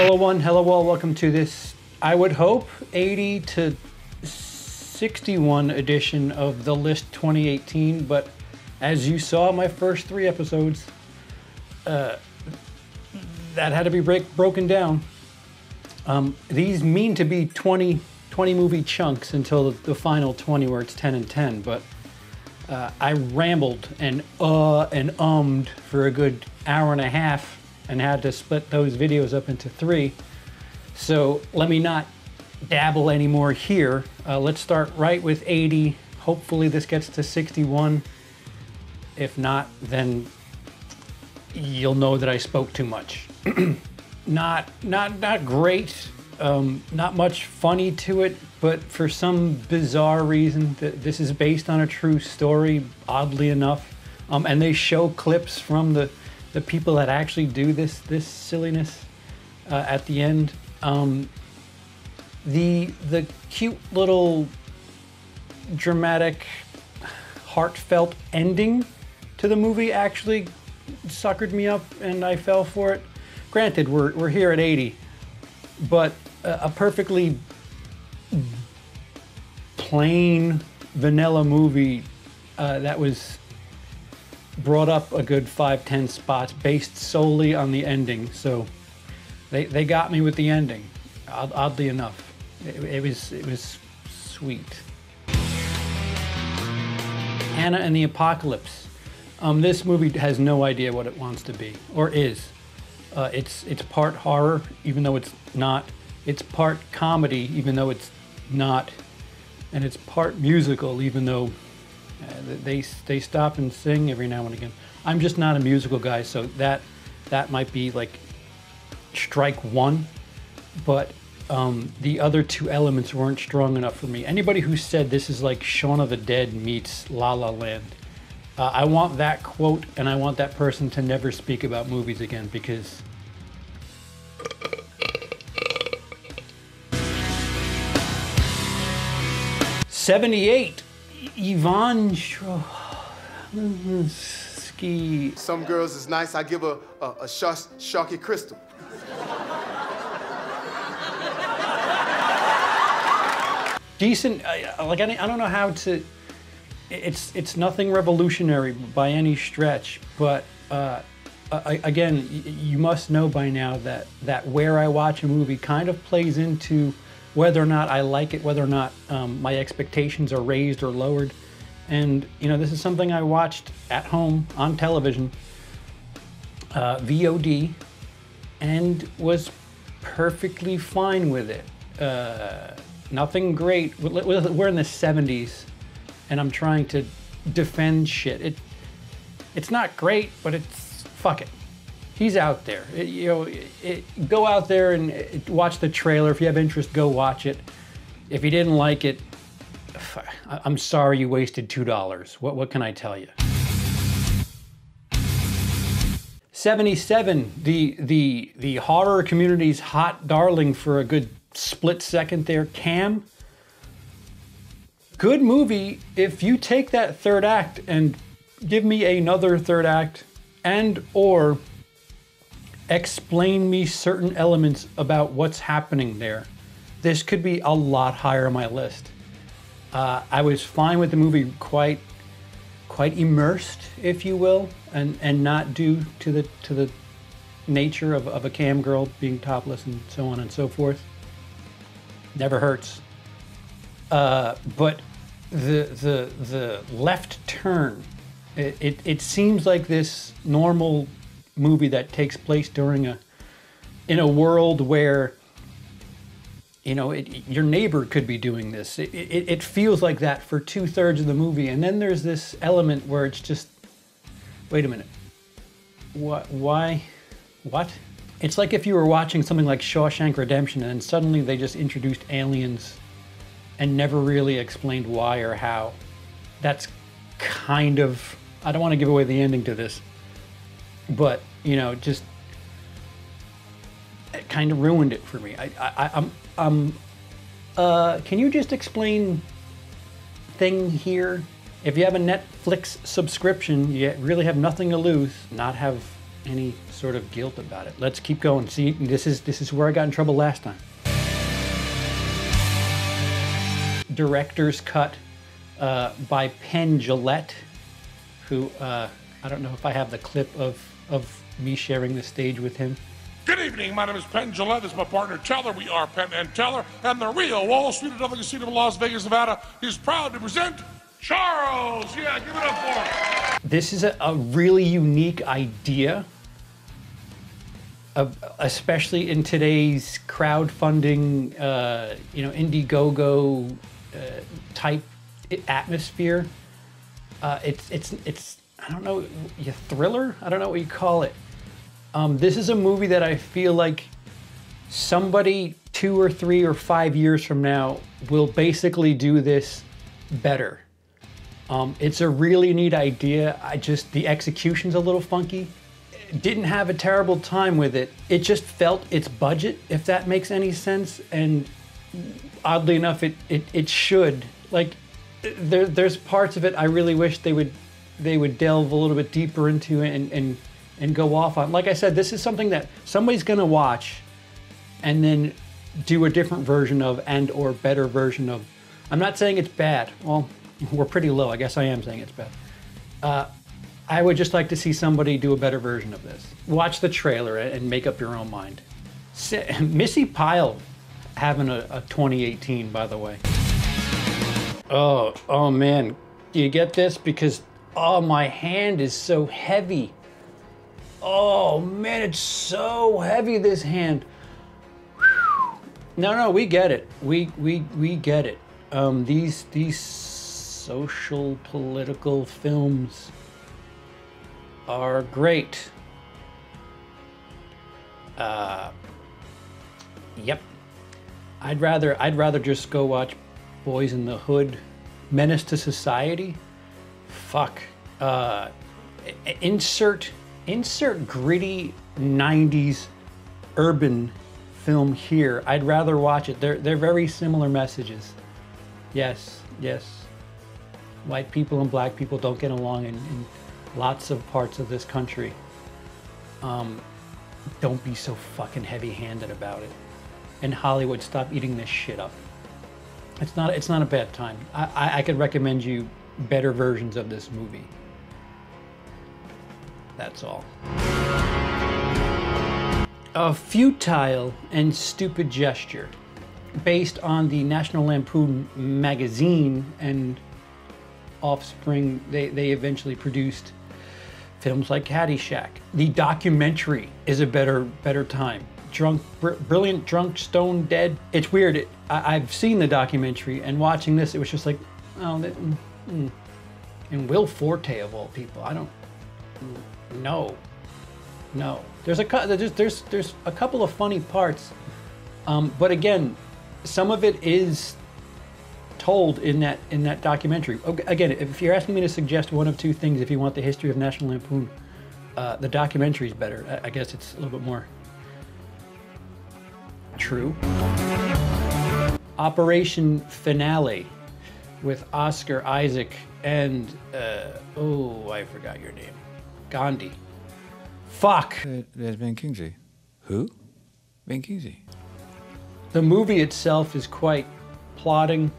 Hello one, hello all, welcome to this, I would hope, 80 to 61 edition of The List 2018, but as you saw my first 3 episodes, that had to be broken down. These mean to be 20 movie chunks until the final 20 where it's 10 and 10, but I rambled and ummed for a good hour and a half and had to split those videos up into 3. So let me not dabble anymore here. Let's start right with 80. Hopefully this gets to 61. If not, then you'll know that I spoke too much. Not great. Not much funny to it, but for some bizarre reason, this is based on a true story, oddly enough. And they show clips from the people that actually do this silliness at the end. The cute little dramatic, heartfelt ending to the movie actually suckered me up and I fell for it. Granted, we're here at 80, but a perfectly plain vanilla movie that was brought up a good 5-10 spots based solely on the ending. So they got me with the ending, oddly enough. It was sweet. Hannah and the Apocalypse. This movie has no idea what it wants to be, or is. It's part horror, even though it's not. It's part comedy, even though it's not. And it's part musical, even though they stop and sing every now and again. I'm just not a musical guy, so that might be like strike 1. But the other 2 elements weren't strong enough for me. Anybody who said this is like Shaun of the Dead meets La La Land, I want that quote, and I want that person to never speak about movies again, because '78, Yvonne Ski. Some girls is nice. I give her a Sharky Crystal. Decent. Like I don't know how to. It's nothing revolutionary by any stretch, but again, you must know by now that where I watch a movie kind of plays into whether or not I like it, whether or not my expectations are raised or lowered. And you know, this is something I watched at home on television, VOD, and was perfectly fine with it. Nothing great. We're in the 70s, and I'm trying to defend shit. It's not great, but it's, fuck it. He's out there. Go out there and watch the trailer. If you have interest, go watch it. If you didn't like it, I'm sorry you wasted $2. What can I tell you? 77, the horror community's hot darling for a good split second there, Cam. Good movie if you take that 3rd act and give me another 3rd act and or explain me certain elements about what's happening there. This could be a lot higher on my list. I was fine with the movie, quite immersed, if you will, and not due to the nature of a cam girl being topless and so on and so forth. Never hurts. But the left turn, it seems like this normal movie that takes place in a world where, you know, your neighbor could be doing this. It feels like that for 2/3 of the movie, and then there's this element where it's just, wait a minute, what? Why? What? It's like if you were watching something like Shawshank Redemption and then suddenly they just introduced aliens and never really explained why or how. That's kind of, I don't want to give away the ending to this, but, you know, just, it kind of ruined it for me. Can you just explain thing here? If you have a Netflix subscription, you really have nothing to lose. Not have any sort of guilt about it. Let's keep going. See, this is where I got in trouble last time. Director's cut by Penn Jillette, who I don't know if I have the clip of me sharing the stage with him. Good evening, my name is Penn Jillette. This is my partner Teller. We are Penn and Teller, and the real Wall Street of the Casino of Las Vegas, Nevada is proud to present Charles. Yeah, give it up for him. This is a really unique idea, especially in today's crowdfunding, Indiegogo type atmosphere. It's I don't know, a thriller? I don't know what you call it. This is a movie that I feel like somebody 2 or 3 or 5 years from now will basically do this better. It's a really neat idea. The execution's a little funky. Didn't have a terrible time with it. It just felt its budget, if that makes any sense. And oddly enough, it should. Like, there's parts of it I really wish they would delve a little bit deeper into and go off on. Like I said, this is something that somebody's gonna watch and then do a different version of or better version of. I'm not saying it's bad. Well, we're pretty low. I guess I am saying it's bad. I would just like to see somebody do a better version of this. Watch the trailer and make up your own mind. Missy Pyle having a 2018, by the way. Oh man, do you get this? Because, my hand is so heavy. Oh man, it's so heavy, this hand. No, we get it. We get it. These social political films are great. Yep. I'd rather just go watch Boys in the Hood, Menace to Society. Fuck. Insert gritty 90s urban film here. I'd rather watch it. They're very similar messages. Yes. White people and black people don't get along in lots of parts of this country. Don't be so fucking heavy-handed about it. And Hollywood, stop eating this shit up. It's not a bad time. I could recommend you better versions of this movie. That's all. A futile and stupid gesture, based on the National Lampoon magazine and offspring. They eventually produced films like Caddyshack. The documentary is a better time. Brilliant, drunk, stone, dead. It's weird. I've seen the documentary, and watching this, it was just like, and Will Forte of all people. I don't. No. There's a couple of funny parts, but again, some of it is told in that documentary. Again, if you're asking me to suggest one of two things, if you want the history of National Lampoon, the documentary is better. I guess it's a little bit more true. Operation Finale with Oscar Isaac and I forgot your name. Gandhi. Fuck. There's Ben Kingsley. Who? Ben Kingsley. The movie itself is quite plotting.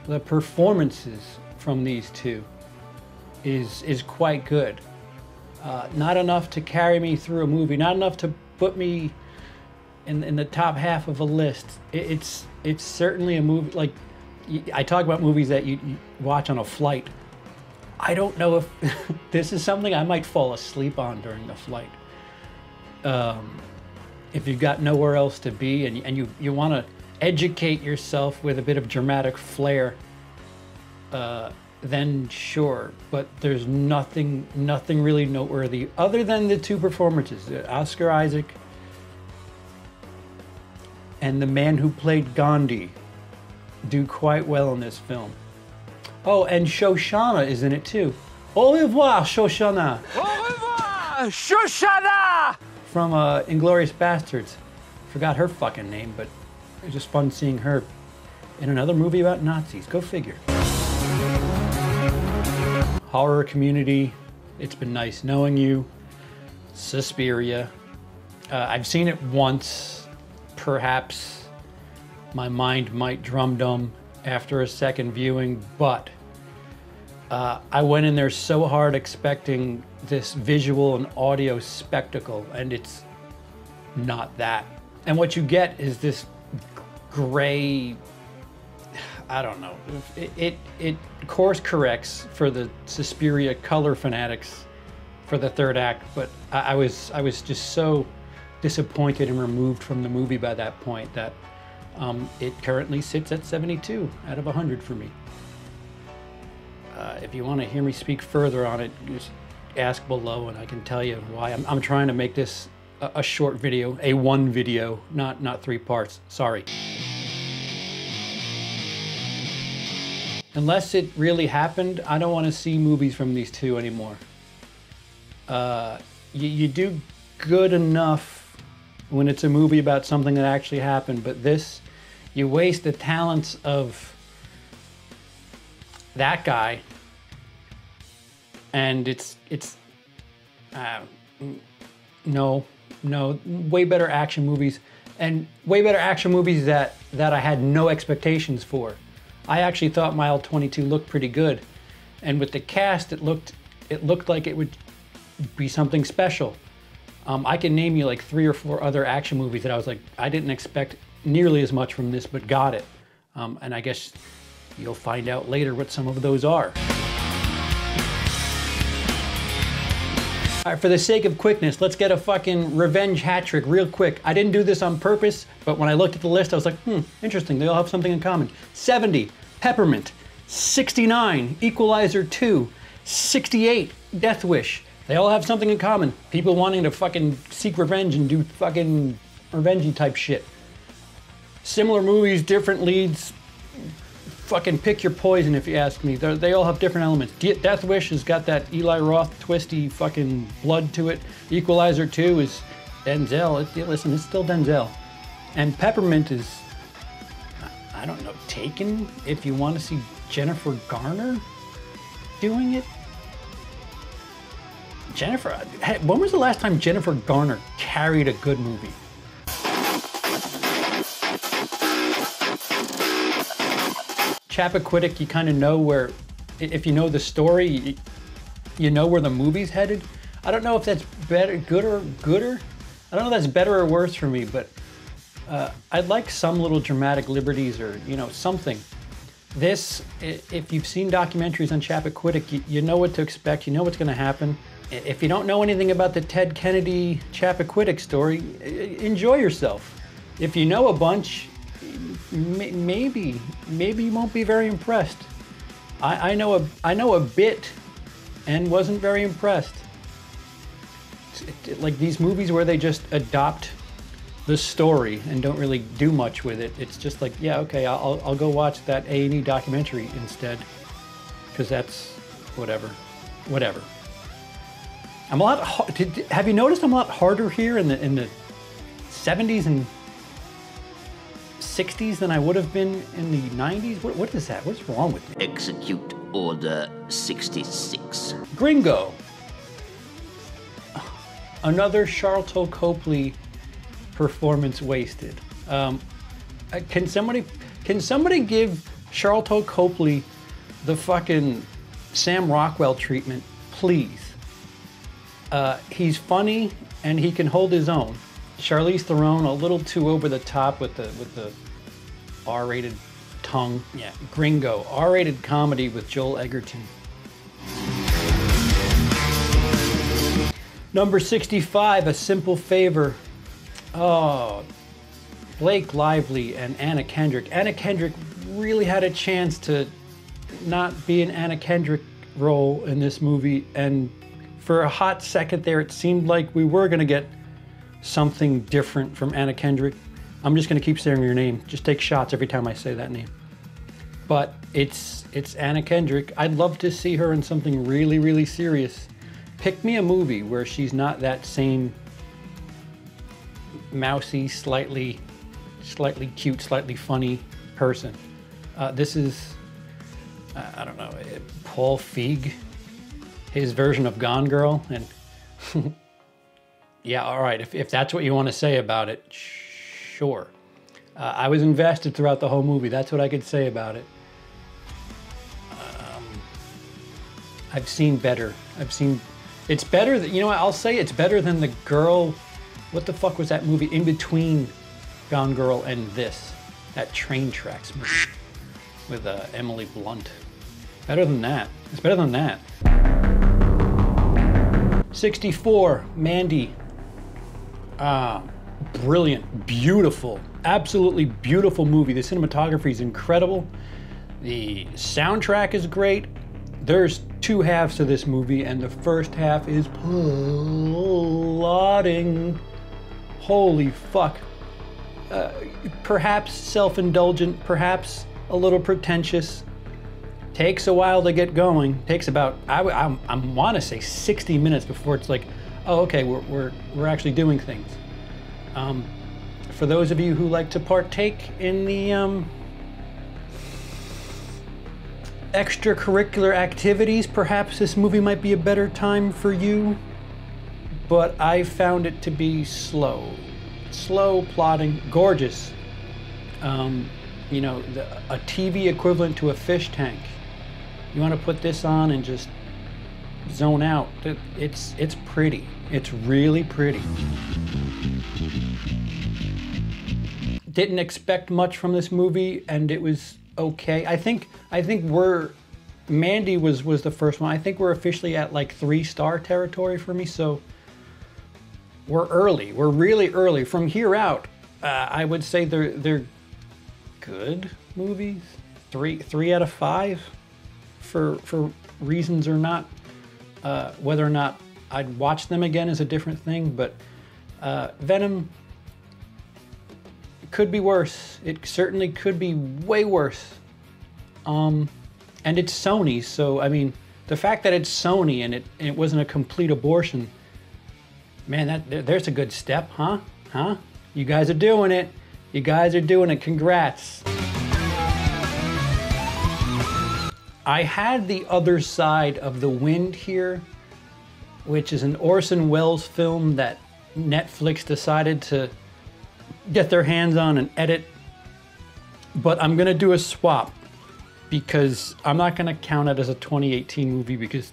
The performances from these two is quite good. Not enough to carry me through a movie. Not enough to put me in the top half of a list. It's certainly a movie. Like, I talk about movies that you watch on a flight. I don't know if this is something I might fall asleep on during the flight. If you've got nowhere else to be and you want to educate yourself with a bit of dramatic flair, then sure. But there's nothing really noteworthy other than the two performances. Oscar Isaac and the man who played Gandhi do quite well in this film. Oh, and Shoshana is in it too. Au revoir, Shoshana. Au revoir, Shoshana! From Inglourious Bastards. Forgot her fucking name, but it was just fun seeing her in another movie about Nazis. Go figure. Horror Community. It's been nice knowing you. Suspiria. I've seen it once. Perhaps my mind might drum-dum after a second viewing, but I went in there so hard expecting this visual and audio spectacle, and it's not that. And what you get is this gray, I don't know. It course corrects for the Suspiria color fanatics for the third act, but I was just so disappointed and removed from the movie by that point that it currently sits at 72 out of 100 for me. If you want to hear me speak further on it, just ask below and I can tell you why. I'm trying to make this a short video, a one video, not 3 parts. Sorry. Unless it really happened, I don't want to see movies from these two anymore. You do good enough when it's a movie about something that actually happened, but this, you waste the talents of that guy, and it's no, way better action movies, and way better action movies that I had no expectations for. I actually thought Mile 22 looked pretty good, and with the cast, it looked like it would be something special. I can name you like 3 or 4 other action movies that I was like, I didn't expect nearly as much from this, but got it. And I guess you'll find out later what some of those are. All right, for the sake of quickness, let's get a fucking revenge hat trick real quick. I didn't do this on purpose, but when I looked at the list, I was like, interesting, they all have something in common. 70, Peppermint. 69, Equalizer 2. 68, Death Wish. They all have something in common. People wanting to fucking seek revenge and do fucking revenge-y type shit. Similar movies, different leads. Fucking pick your poison if you ask me. They all have different elements. Death Wish has got that Eli Roth twisty fucking blood to it. Equalizer 2 is Denzel. Listen, it's still Denzel. And Peppermint is, I don't know, Taken? If you want to see Jennifer Garner doing it? When was the last time Jennifer Garner carried a good movie? Chappaquiddick, you kind of know where, if you know the story, you know where the movie's headed. I don't know if that's better, gooder. I don't know if that's better or worse for me, but I'd like some little dramatic liberties or, something. This, if you've seen documentaries on Chappaquiddick, you know what to expect, you know what's going to happen. If you don't know anything about the Ted Kennedy Chappaquiddick story, enjoy yourself. If you know a bunch, maybe you won't be very impressed. I know a bit and wasn't very impressed. Like these movies where they just adopt the story and don't really do much with it. It's just like, yeah, okay, I'll go watch that A&E documentary instead, because that's whatever. I'm a lot. Have you noticed I'm a lot harder here in the 70s and 60s than I would have been in the 90s? What is that? What's wrong with me? Execute Order 66. Gringo. Another Sharlto Copley performance wasted. Can somebody give Sharlto Copley the fucking Sam Rockwell treatment, please? He's funny and he can hold his own. Charlize Theron a little too over the top with the R-rated tongue. Yeah, Gringo, R-rated comedy with Joel Egerton. Number 65, A Simple Favor. Oh, Blake Lively and Anna Kendrick. Anna Kendrick really had a chance to not be an Anna Kendrick role in this movie, and for a hot second there, it seemed like we were gonna get something different from Anna Kendrick. I'm just gonna keep saying your name. Just take shots every time I say that name. But it's Anna Kendrick. I'd love to see her in something really, really serious. Pick me a movie where she's not that same mousy, slightly cute, slightly funny person. This is, I don't know, Paul Feig, his version of Gone Girl, and yeah, all right. If that's what you want to say about it, sure. I was invested throughout the whole movie. That's what I could say about it. I've seen better. It's better than, you know what, I'll say it's better than the girl, what the fuck was that movie in between Gone Girl and this? That Train Tracks movie with Emily Blunt. Better than that. It's better than that. 64, Mandy. Brilliant, beautiful, absolutely beautiful movie. The cinematography is incredible. The soundtrack is great. There's two halves to this movie, and the first half is plotting. Holy fuck. Perhaps self-indulgent, perhaps a little pretentious. Takes a while to get going. Takes about, I want to say 60 minutes before it's like, oh, okay, we're actually doing things. For those of you who like to partake in the extracurricular activities, perhaps this movie might be a better time for you, but I found it to be slow plotting, gorgeous. You know, a TV equivalent to a fish tank. You want to put this on and just zone out. It's pretty. It's really pretty. Didn't expect much from this movie, and it was okay. I think Mandy was the first one. I think we're officially at like 3-star territory for me, so we're early. We're really early. From here out, I would say they're good movies. 3 out of 5 for reasons or not. Whether or not I'd watch them again is a different thing, but Venom could be worse. It certainly could be way worse. And it's Sony, so I mean, the fact that it's Sony and it wasn't a complete abortion, man, there's a good step, huh? Huh? You guys are doing it. You guys are doing it. Congrats. I had The Other Side of the Wind here, which is an Orson Welles film that Netflix decided to get their hands on and edit. But I'm gonna do a swap because I'm not gonna count it as a 2018 movie because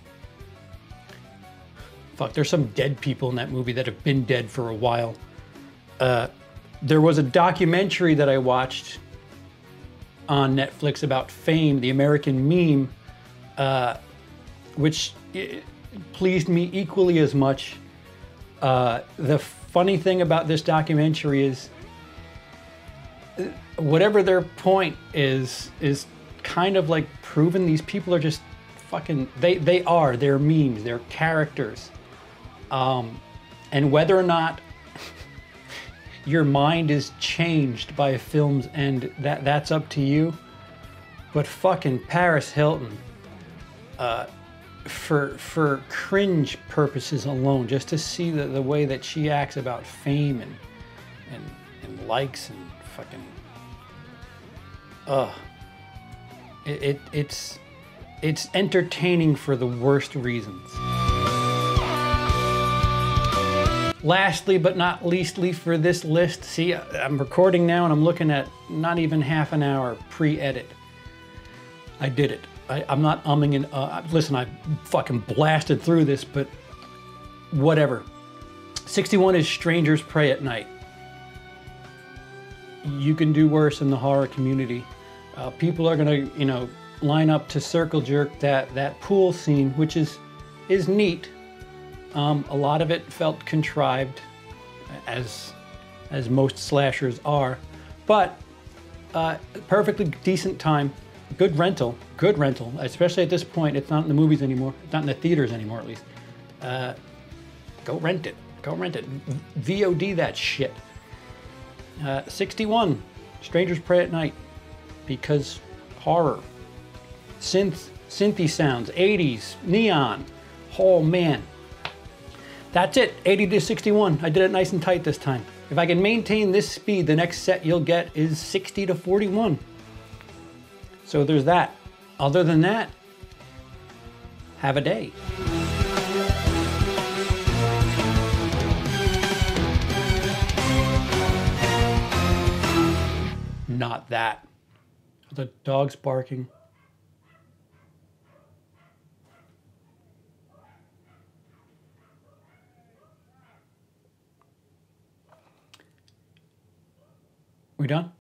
fuck, there's some dead people in that movie that have been dead for a while. There was a documentary that I watched on Netflix about Fame, the American meme, which pleased me equally as much. The funny thing about this documentary is whatever their point is kind of like proven these people are just fucking, they're memes, they're characters. And whether or not your mind is changed by a film's end, that's up to you. But fucking Paris Hilton, for cringe purposes alone, just to see the way that she acts about fame and likes and fucking, it's entertaining for the worst reasons. Lastly, but not leastly for this list, see, I'm recording now and I'm looking at not even half an hour pre-edit. I did it. I'm not umming and listen, I fucking blasted through this, but whatever. 61 is Strangers Pray at Night. You can do worse in the horror community. People are gonna, you know, line up to circle jerk that pool scene, which is neat. A lot of it felt contrived, as most slashers are, but perfectly decent time. Good rental, especially at this point. It's not in the movies anymore. It's not in the theaters anymore, at least. Go rent it. VOD that shit. 61, Strangers Pray at Night, because horror. Synthy sounds, 80s, neon. Oh man. That's it, 80 to 61. I did it nice and tight this time. If I can maintain this speed, the next set you'll get is 60 to 41. So there's that. Other than that, have a day. not that. The dog's barking. We done?